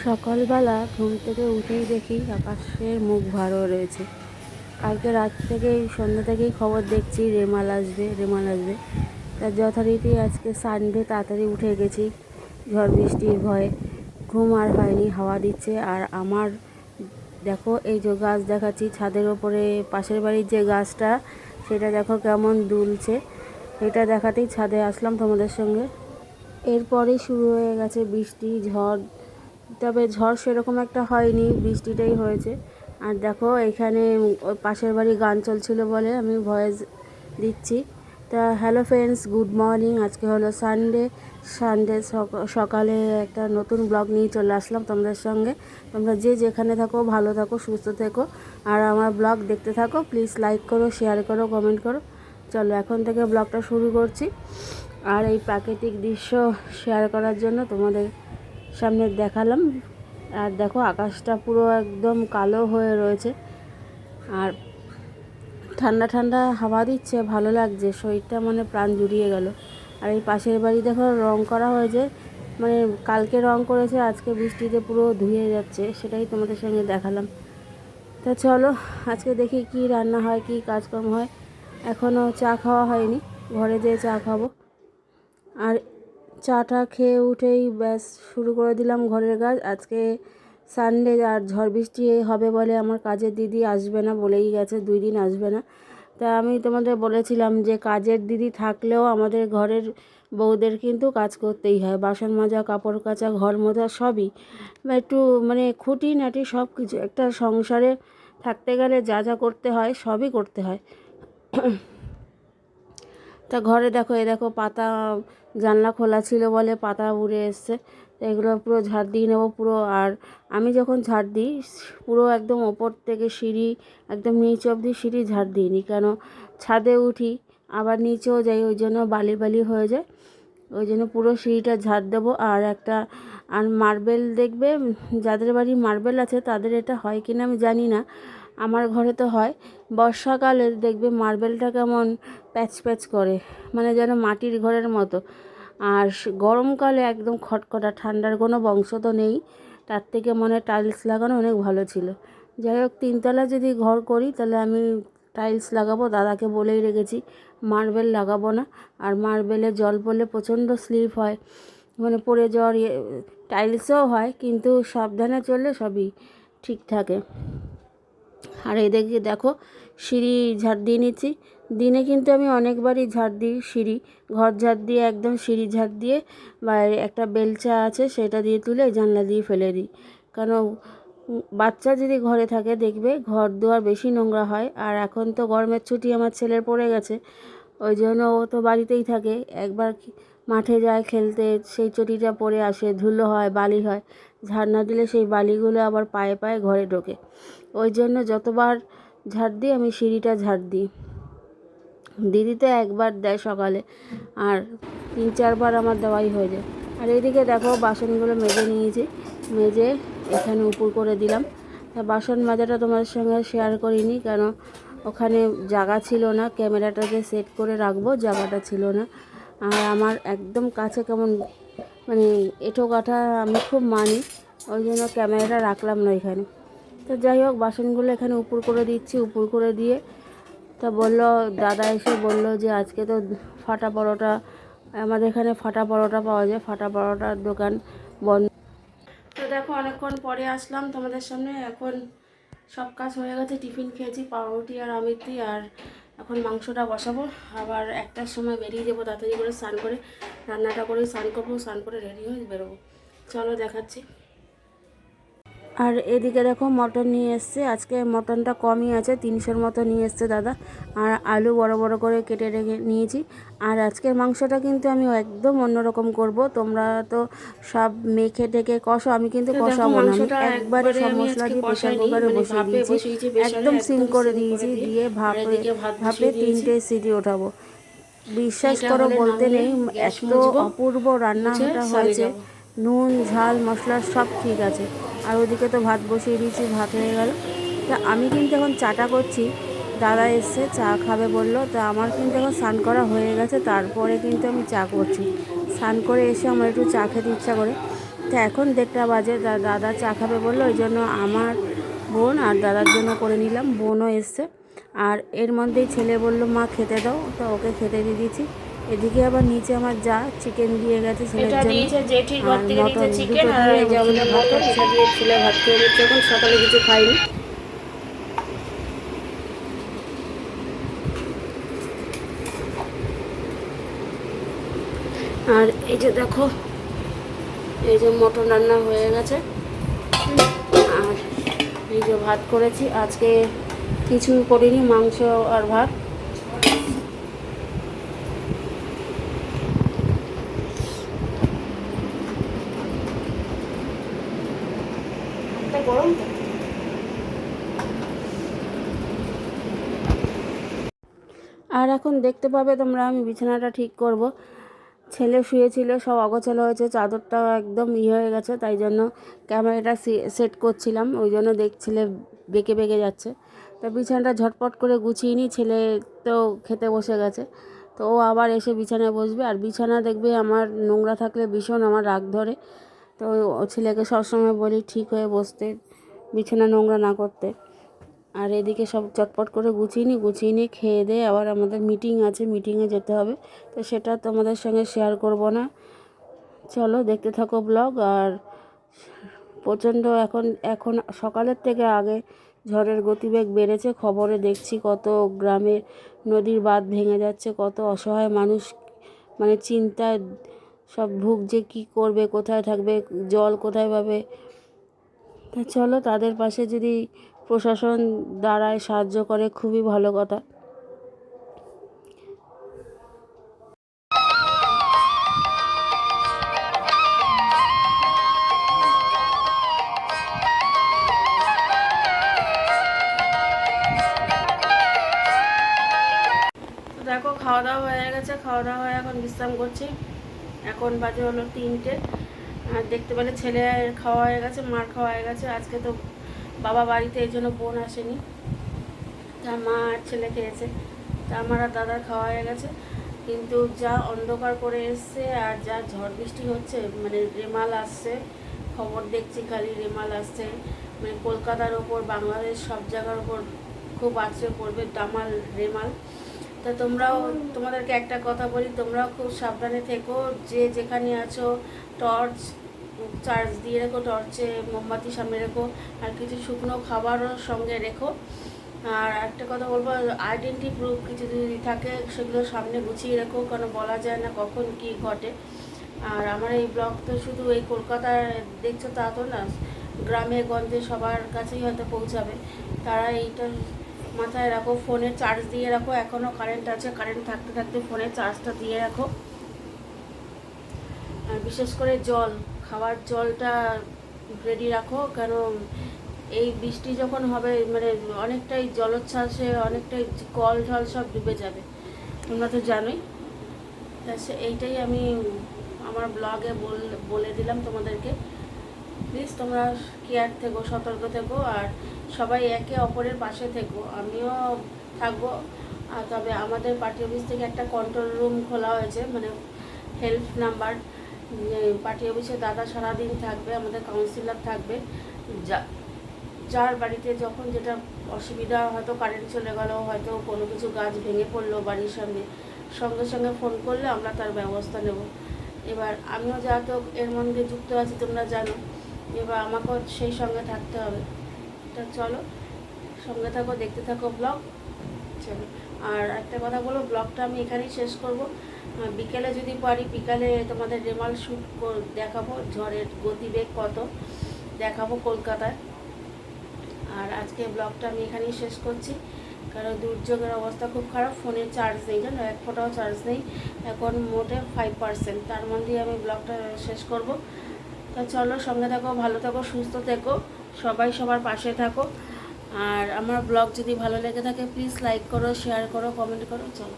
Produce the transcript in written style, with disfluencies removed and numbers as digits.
সকালবেলা ঘুম থেকে উঠেই দেখি আকাশের মুখ ভার রয়েছে। কালকে রাত থেকেই সন্ধ্যা থেকেই খবর দেখছি রেমাল আসবে রেমাল আসবে। তার যথারীতি আজকে সানডে তাড়াতাড়ি উঠে গেছি ঝড় বৃষ্টির ভয়ে। ঘুম আর হয়নি, হাওয়া দিচ্ছে। আর আমার দেখো এই যে গাছ দেখাচ্ছি ছাদের ওপরে, পাশের বাড়ির যে গাছটা সেটা দেখো কেমন দুলছে। এটা দেখাতেই ছাদে আসলাম তোমাদের সঙ্গে। এরপরেই শুরু হয়ে গেছে বৃষ্টি ঝড়, তবে ঝড় সেরকম একটা হয়নি, বৃষ্টিটাই হয়েছে। আর দেখো এখানে ওই পাশের বাড়ি গান চলছিল বলে আমি ভয়েস দিচ্ছি। তা হ্যালো ফ্রেন্ডস, গুড মর্নিং। আজকে হলো সানডে। সকালে একটা নতুন ব্লগ নিয়ে চলে আসলাম তোমাদের সঙ্গে। তোমরা যে যেখানে থাকো ভালো থাকো, সুস্থ থেকো, আর আমার ব্লগ দেখতে থাকো। প্লিজ লাইক করো, শেয়ার করো, কমেন্ট করো। চলো এখন থেকে ব্লগটা শুরু করছি। আর এই প্রাকৃতিক দৃশ্য শেয়ার করার জন্য তোমাদের সামনে দেখালাম। আর দেখো আকাশটা পুরো একদম কালো হয়ে রয়েছে, আর ঠান্ডা ঠান্ডা হাওয়া দিচ্ছে, ভালো লাগছে, শরীরটা মানে প্রাণ জুড়িয়ে গেল। আর এই পাশের বাড়ি দেখো রং করা হয়েছে, মানে কালকে রং করেছে, আজকে বৃষ্টিতে পুরো ধুয়ে যাচ্ছে, সেটাই তোমাদের সঙ্গে দেখালাম। তা চলো আজকে দেখি কি রান্না হয়, কি কাজকর্ম হয়। এখনও চা খাওয়া হয়নি, ঘরে যেয়ে চা খাবো। আর চাটা খেয়ে উঠেই ব্যাস শুরু করে দিলাম ঘরের কাজ। আজকে সানডে আর ঝড় বৃষ্টি হবে বলে আমার কাজের দিদি আসবে না, বলেই গেছে 2 দিন আসবে না। তা আমি তোমাদের বলেছিলাম যে কাজের দিদি থাকলেও আমাদের ঘরের বউদের কিন্তু কাজ করতেই হয়, বাসন মাজা, কাপড় কাচা, ঘর মোছা সবই, একটু মানে খুঁটিনাটি সব কিছু একটা সংসারে থাকতে গেলে যা যা করতে হয় সবই করতে হয়। তা ঘরে দেখো এ দেখো পাতা, জানলা খোলা ছিল বলে পাতা উড়ে এসছে, তো এগুলো পুরো ঝাড় দিয়ে নেবো পুরো। আর আমি যখন ঝাড় দিই পুরো একদম ওপর থেকে সিঁড়ি একদম নিচ অবধি সিঁড়ি ঝাড় দিইনি, কেন ছাদে উঠি আবার নিচেও যাই, ওই জন্য বালি বালি হয়ে যায়, ওই জন্য পুরো সিঁড়িটা ঝাড় দেবো। আর আর মার্বেল দেখবে, যাদের বাড়ি মার্বেল আছে তাদের এটা হয় কিনা আমি জানি না, আমার ঘরে তো হয়। বর্ষাকালে দেখবে মার্বেলটা কেমন প্যাচ প্যাচ করে, মানে যেন মাটির ঘরের মতো। আর গরমকালে একদম খটখটা, ঠান্ডার কোনো বংশ তো নেই, তার থেকে মনে টাইলস লাগানো অনেক ভালো ছিল। যাই হোক 3তলা যদি ঘর করি তাহলে আমি টাইলস লাগাবো, দাদাকে বলেই রেখেছি, মার্বেল লাগাবো না। আর মার্বেলে জল পড়লে প্রচণ্ড স্লিপ হয়, মানে পড়ে যাওয়ার টাইলসও হয়, কিন্তু সাবধানে চললে সবই ঠিক থাকে। আর এদিকে দেখো সিঁড়ি ঝাড় দিয়ে নিচ্ছি। দিনে কিন্তু আমি অনেকবারই ঝাড় দিই সিঁড়ি, ঘর ঝাড় দিয়ে একদম সিঁড়ি ঝাড় দিয়ে, বা একটা বেলচা আছে সেটা দিয়ে তুলে জানলা দিয়ে ফেলে দিই। কারণ বাচ্চা যদি ঘরে থাকে দেখবে ঘর দুয়ার বেশি নোংরা হয়। আর এখন তো গরমের ছুটি আমার ছেলের পড়ে গেছে, ওই জন্য ও তো বাড়িতেই থাকে। একবার মাঠে যায় খেলতে, সেই চটিটা পরে আসে, ধুলো হয়, বালি হয়, ঝাড় না দিলে সেই বালিগুলো আবার পায়ে পায়ে ঘরে ঢোকে। ওই জন্য যতবার ঝাড় দিই আমি সিঁড়িটা ঝাড় দিই। দিদি তো একবার দেয় সকালে, আর 3-4বার আমার দেওয়াই হয়ে যায়। আর এইদিকে দেখো বাসনগুলো মেজে নিয়েছি, মেজে এখানে উপর করে দিলাম। বাসন মাজাটা তোমাদের সঙ্গে শেয়ার করিনি, কেন ওখানে জায়গা ছিল না, ক্যামেরাটাকে সেট করে রাখবো জায়গাটা ছিল না। আর আমার একদম কাছে কেমন মানে এঁটো কাঠা আমি খুব মানি, ওই জন্য ক্যামেরাটা রাখলাম না এখানে। তো যাই হোক বাসনগুলো এখানে উপর করে দিচ্ছি, উপর করে দিয়ে তা বললো, দাদা এসে বলল যে আজকে তো ফাটা পরোটা, আমাদের এখানে ফাটা পরোটা পাওয়া যায়, ফাটা পরোটার দোকান বন্ধ। তো দেখো অনেকক্ষণ পরে আসলাম তোমাদের সামনে। এখন সব কাজ হয়ে গেছে, টিফিন খেয়েছি পাউরুটি আর আমিত্তি, আর এখন মাংসটা বসাবো। আবার 1টার সময় বেরিয়ে যাবো তাড়াতাড়ি করে স্নান করে, রান্নাটা করে স্নান করবো, স্নান করে রেডি হয়ে বেরোবো। চলো দেখাচ্ছি। আর এদিকে দেখো মটন নিয়ে এসছে, আজকে মটনটা কমই আছে, 300-র মতো নিয়ে এসছে দাদা। আর আলু বড় বড় করে কেটে রেখে নিয়েছি। আর আজকের মাংসটা কিন্তু আমি একদম অন্যরকম করব, তোমরা তো সব মেখে টেকে কষো, আমি কিন্তু কষাবো না, আমি একবারে সব মশলা দিয়ে প্রেশার কুকারে বসিয়ে দিয়েছি, একদম সিম করে দিয়েছি, দিয়ে ভাপে ভাপে 3টে সিটি ওঠাবো। বিশ্বাস করো বলতে নেই, এত অপূর্ব রান্নাটা হয়েছে, নুন ঝাল মশলা সব ঠিক আছে। আর ওদিকে তো ভাত বসিয়ে দিয়েছি, ভাত হয়ে গেল। তা আমি কিন্তু এখন চাটা করছি, দাদা এসছে চা খাবে বললো, তা আমার কিন্তু এখন স্নান করা হয়ে গেছে, তারপরে কিন্তু আমি চা করছি। স্নান করে এসে আমার একটু চা খেতে ইচ্ছা করে, তো তো এখন 1:30 বাজে, দাদা চা খাবে বললো, ওই জন্য আমার বোন আর দাদার জন্য করে নিলাম। বোনও এসছে, আর এর মধ্যেই ছেলে বললো মা খেতে দাও, তো ওকে খেতে দিয়ে দিয়েছি। এদিকে আবার নিচে আমার যা চিকেন দিয়ে গেছে ছেলের জন্য, আর মটন দুটো দিয়ে মটন এটা দিয়ে ছেলে ভাত খেয়ে নিচ্ছে। এখন সকালে কিছু খাইনি। আর এই যে দেখো, এই যে মটন রান্না হয়ে গেছে, আর এই যে ভাত করেছি। আজকে কিছু করিনি, মাংস আর ভাত। গরম তো। আর এখন দেখতে পাবে তোমরা, আমি বিছানাটা ঠিক করব। ছেলে শুয়েছিল, সব অগোছালো হয়েছে, চাদরটা একদম হয়ে গেছে, তাই জন্য ক্যামেরাটা সেট করছিলাম, ওই জন্য দেখছিলে বেঁকে বেঁকে যাচ্ছে। তো বিছানাটা ঝটপট করে গুছিয়ে নিই, ছেলে তো খেতে বসে গেছে, তো ও আবার এসে বিছানায় বসবে। আর বিছানা দেখবে আমার নোংরা থাকলে ভীষণ আমার রাগ ধরে, তো ছেলেকে সবসময় বলি ঠিক হয়ে বসতে, বিছানা নোংরা না করতে। আর এদিকে সব চটপট করে গুছিয়ে নিই খেয়ে দিয়ে আবার আমাদের মিটিং আছে, মিটিংয়ে যেতে হবে, তো সেটা তোমাদের সঙ্গে শেয়ার করব না। চলো দেখতে থাকো ব্লগ। আর প্রচণ্ড এখন এখন সকালের থেকে আগে ঝড়ের গতিবেগ বেড়েছে, খবরে দেখছি কত গ্রামের নদীর বাঁধ ভেঙে যাচ্ছে, কত অসহায় মানুষ মানে চিন্তায় সব ভুগছে, কী করবে, কোথায় থাকবে, জল কোথায় পাবে। তা চলো, তাদের পাশে যদি প্রশাসন দাঁড়ায়, সাহায্য করে, খুবই ভালো কথা। দেখো খাওয়া দাওয়া হয়ে গেছে, খাওয়া দাওয়া হয়ে এখন বিশ্রাম করছি। এখন বাজে হলো 3টে। আর দেখতে পেলে ছেলে খাওয়া হয়ে গেছে, মার খাওয়া হয়ে গেছে। আজকে তো বাবা বাড়িতে, এই জন্য বোন আসেনি, তা মা আর ছেলে খেয়েছে। তা আমার আর দাদার খাওয়া হয়ে গেছে। কিন্তু যা অন্ধকার করে এসছে আর যা ঝড় বৃষ্টি হচ্ছে, মানে রেমাল আসছে, খবর দেখছি খালি রেমাল আসছে, মানে কলকাতার ওপর, বাংলাদেশ সব জায়গার ওপর খুব আছড়ে পড়বে দামাল রেমাল। তা তোমরাও, তোমাদেরকে একটা কথা বলি, তোমরাও খুব সাবধানে থেকো, যে যেখানে আছো টর্চ চার্জ দিয়ে রেখো, টর্চে মোমবাতি সামনে রেখো, আর কিছু শুকনো খাবারও সঙ্গে রেখো। আর একটা কথা বলবো, আইডেন্টি প্রুফ কিছু যদি থাকে সেগুলো সামনে গুছিয়ে রেখো, কারণ বলা যায় না কখন কি ঘটে। আর আমার এই ব্লগ তো শুধু এই কলকাতায় দেখছো তা তো না, গ্রামে গঞ্জে সবার কাছেই হয়তো পৌঁছাবে, তারা এইটা মাথায় রাখো। ফোনে চার্জ দিয়ে রাখো, এখনও কারেন্ট আছে, কারেন্ট থাকতে থাকতে ফোনে চার্জটা দিয়ে রাখো। আর বিশেষ করে জল, খাওয়ার জলটা রেডি রাখো, কারণ এই বৃষ্টি যখন হবে মানে অনেকটাই জলোচ্ছ্বাসে অনেকটাই কল ঢল সব ডুবে যাবে, তোমরা তো জানোই। তা এইটাই আমি আমার ব্লগে বলে দিলাম তোমাদেরকে। প্লিজ তোমরা কেয়ার থেকো, সতর্ক থেকো, আর সবাই একে অপরের পাশে থেকো, আমিও থাকবো। তবে আমাদের পার্টি অফিস থেকে একটা কন্ট্রোল রুম খোলা হয়েছে, মানে হেল্প নাম্বার। পার্টি অফিসে দাদা সারাদিন থাকবে, আমাদের কাউন্সিলর থাকবে, যার বাড়িতে যখন যেটা অসুবিধা, হয়তো কারেন্ট চলে গেল, হয়তো কোনো কিছু গাছ ভেঙে পড়লো বাড়ির সামনে, সঙ্গে সঙ্গে ফোন করলে আমরা তার ব্যবস্থা নেব। এবার আমিও যেহেতু এর মধ্যে যুক্ত আছি তোমরা জানো, এবার আমাকেও সেই সঙ্গে থাকতে হবে। তা চলো সঙ্গে থাকো, দেখতে থাকো ব্লগ। চলো, আর একটা কথা বলো, ব্লগটা আমি এখানেই শেষ করব। বিকেলে যদি পারি, বিকালে তোমাদের রেমাল শ্যুট দেখাবো, ঝড়ের গতিবেগ কত দেখাবো কলকাতায়। আর আজকে ব্লগটা আমি এখানেই শেষ করছি, কারণ দুর্যোগের অবস্থা খুব খারাপ, ফোনে চার্জ নেই, জানো, এক ফোঁটাও চার্জ নেই, এখন মোটে 5%, তার মধ্যেই আমি ব্লগটা শেষ করব। তা চলো সঙ্গে থাকো, ভালো থাকো, সুস্থ থেকো, সবাই সবার পাশে থাকো। আর আমার ব্লগ যদি ভালো লেগে থাকে প্লিজ লাইক করো, শেয়ার করো, কমেন্ট করো। চলো।